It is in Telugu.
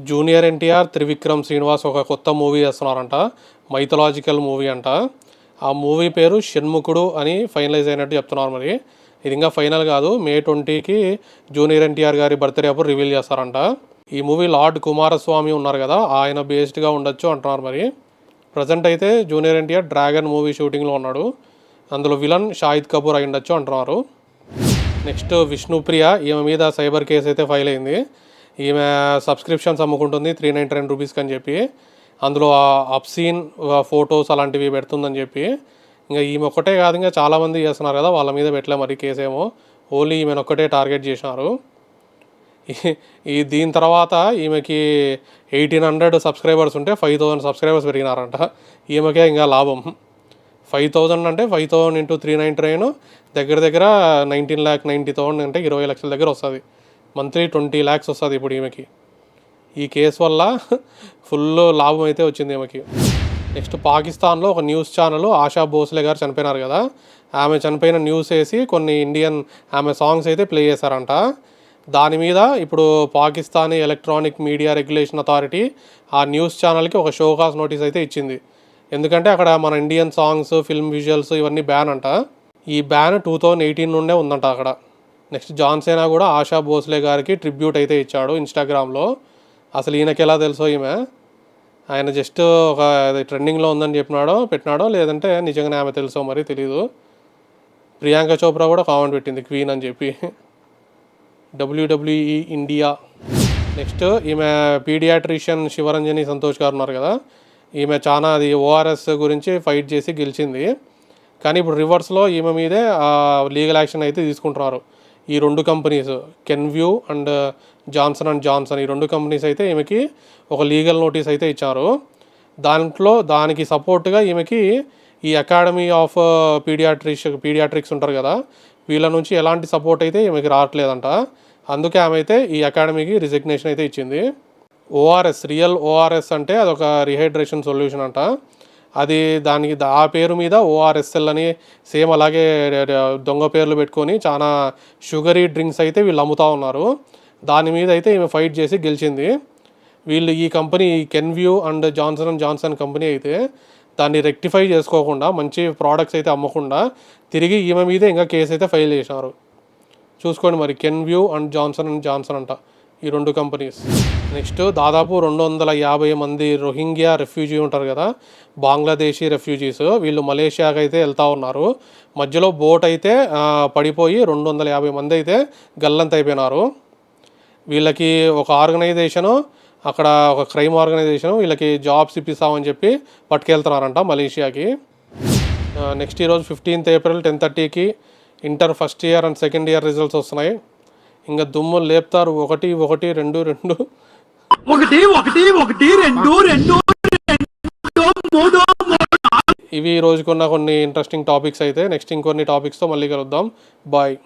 జూనియర్ ఎన్టీఆర్, త్రివిక్రమ్ శ్రీనివాస్ ఒక కొత్త మూవీ చేస్తున్నారంట. మైథలాజికల్ మూవీ అంట. ఆ మూవీ పేరు షణ్ముఖుడు అని ఫైనలైజ్ అయినట్టు చెప్తున్నారు. మరి ఇది ఇంకా ఫైనల్ కాదు. May 20కి జూనియర్ ఎన్టీఆర్ గారి బర్త్డే అప్పుడు రివీల్ చేస్తారంట. ఈ మూవీ లార్డ్ కుమారస్వామి ఉన్నారు కదా, ఆయన బేస్డ్గా ఉండొచ్చు అంటున్నారు. మరి ప్రజెంట్ అయితే జూనియర్ ఎన్టీఆర్ డ్రాగన్ మూవీ షూటింగ్లో ఉన్నాడు. అందులో విలన్ షాహిద్ కపూర్ అయి ఉండొచ్చు అంటున్నారు. నెక్స్ట్ విష్ణుప్రియ, ఈమె మీద సైబర్ కేసు అయితే ఫైల్ అయింది. ఈమె సబ్స్క్రిప్షన్స్ అమ్ముకుంటుంది 399 రూపీస్కి అని చెప్పి. అందులో అబ్సీన్ ఫొటోస్ అలాంటివి పెడుతుందని చెప్పి. ఇంకా ఈమె ఒక్కటే కాదు, ఇంకా చాలామంది చేస్తున్నారు కదా, వాళ్ళ మీద పెట్టలే మరి కేసేమో. ఓన్లీ ఈమెను ఒక్కటే టార్గెట్ చేసినారు. దీని తర్వాత ఈమెకి 1800 సబ్స్క్రైబర్స్ ఉంటే 5000 సబ్స్క్రైబర్స్ పెరిగినారంట. ఈమెకే ఇంకా లాభం. 5000 అంటే 5000 ఇంటూ 399 దగ్గర 19,90,000 అంటే 20 లక్షల దగ్గర వస్తుంది. మంత్లీ 20 lakhs వస్తుంది ఇప్పుడు ఈమెకి. ఈ కేసు వల్ల ఫుల్ లాభం అయితే వచ్చింది ఈమెకి. నెక్స్ట్ పాకిస్తాన్లో ఒక న్యూస్ ఛానల్ ఆశా భోస్లే గారు చనిపోయినారు కదా, ఆమె చనిపోయిన న్యూస్ వేసి కొన్ని ఇండియన్ ఆమె సాంగ్స్ అయితే ప్లే చేశారంట. దాని మీద ఇప్పుడు Pakistani electronic media regulation authority ఆ న్యూస్ ఛానల్కి ఒక షోకాస్ నోటీస్ అయితే ఇచ్చింది. ఎందుకంటే అక్కడ మన ఇండియన్ సాంగ్స్, ఫిల్మ్ విజువల్స్ ఇవన్నీ బ్యాన్ అంట. ఈ బ్యాన్ 2018 నుండే ఉందంట అక్కడ. నెక్స్ట్ జాన్సేనా కూడా ఆశా భోస్లే గారికి ట్రిబ్యూట్ అయితే ఇచ్చాడు ఇన్స్టాగ్రామ్లో. అసలు ఈయనకి ఎలా తెలుసో ఈమె, ఆయన జస్ట్ ఒక ట్రెండింగ్లో ఉందని పెట్టినాడో లేదంటే నిజంగానే ఆమె తెలుసో మరి తెలీదు. ప్రియాంక చోప్రా కూడా కామెంట్ పెట్టింది క్వీన్ అని చెప్పి. WWE India. నెక్స్ట్ ఈమె పీడియాట్రిషియన్ శివరంజని సంతోష్ గారు ఉన్నారు కదా, ఈమె చాలా అది ORS గురించి ఫైట్ చేసి గెలిచింది. కానీ ఇప్పుడు రివర్స్లో ఈమె మీదే లీగల్ యాక్షన్ అయితే తీసుకుంటున్నారు ఈ రెండు కంపెనీస్, కెన్వ్యూ అండ్ జాన్సన్ ఈ రెండు కంపెనీస్ అయితే ఈమెకి ఒక లీగల్ నోటీస్ అయితే ఇచ్చారు. దానికి సపోర్ట్గా ఈమెకి ఈ అకాడమీ ఆఫ్ పీడియాట్రిక్స్ ఉంటారు కదా, వీళ్ళ నుంచి ఎలాంటి సపోర్ట్ అయితే ఈమెకి రావట్లేదంట. అందుకే ఆమె అయితే ఈ అకాడమీకి రిజిగ్నేషన్ అయితే ఇచ్చింది. రియల్ ఓఆర్ఎస్ అంటే అదొక రీహైడ్రేషన్ సొల్యూషన్ అంట. అది దానికి ఆ పేరు మీద ORSL అని సేమ్ అలాగే దొంగ పేర్లు పెట్టుకొని చాలా షుగరీ డ్రింక్స్ అయితే వీళ్ళు అమ్ముతూ ఉన్నారు. దాని మీద అయితే ఈమె ఫైట్ చేసి గెలిచింది. వీళ్ళు ఈ కంపెనీ కెన్వ్యూ అండ్ జాన్సన్ కంపెనీ అయితే దాన్ని రెక్టిఫై చేసుకోకుండా మంచి ప్రోడక్ట్స్ అయితే అమ్మకుండా తిరిగి ఈమె మీదే ఇంకా కేసు అయితే ఫైల్ చేసినారు. చూసుకోండి మరి, కెన్వ్యూ అండ్ జాన్సన్ అంట ఈ రెండు కంపెనీస్. నెక్స్ట్ దాదాపు 250 మంది రోహింగ్యా రెఫ్యూజీ ఉంటారు కదా, బంగ్లాదేశీ రెఫ్యూజీస్, వీళ్ళు మలేషియాకి అయితే వెళ్తూ ఉన్నారు. మధ్యలో బోట్ అయితే పడిపోయి 250 మంది అయితే గల్లంత అయిపోయినారు. వీళ్ళకి ఒక ఆర్గనైజేషను, అక్కడ ఒక క్రైమ్ ఆర్గనైజేషను వీళ్ళకి జాబ్స్ ఇప్పిస్తామని చెప్పి పట్టుకెళ్తున్నారంట మలేషియాకి. నెక్స్ట్ ఈరోజు 15th ఏప్రిల్ 10:30కి inter first year and second year results వస్తున్నాయి. ఇంకా దుమ్ము లేపుతారు. 1 1 2 2 ఇవి రోజుకున్న కొన్ని ఇంట్రెస్టింగ్ టాపిక్స్ అయితే. నెక్స్ట్ ఇంకొన్ని టాపిక్స్తో మళ్ళీ కలుద్దాం. బాయ్.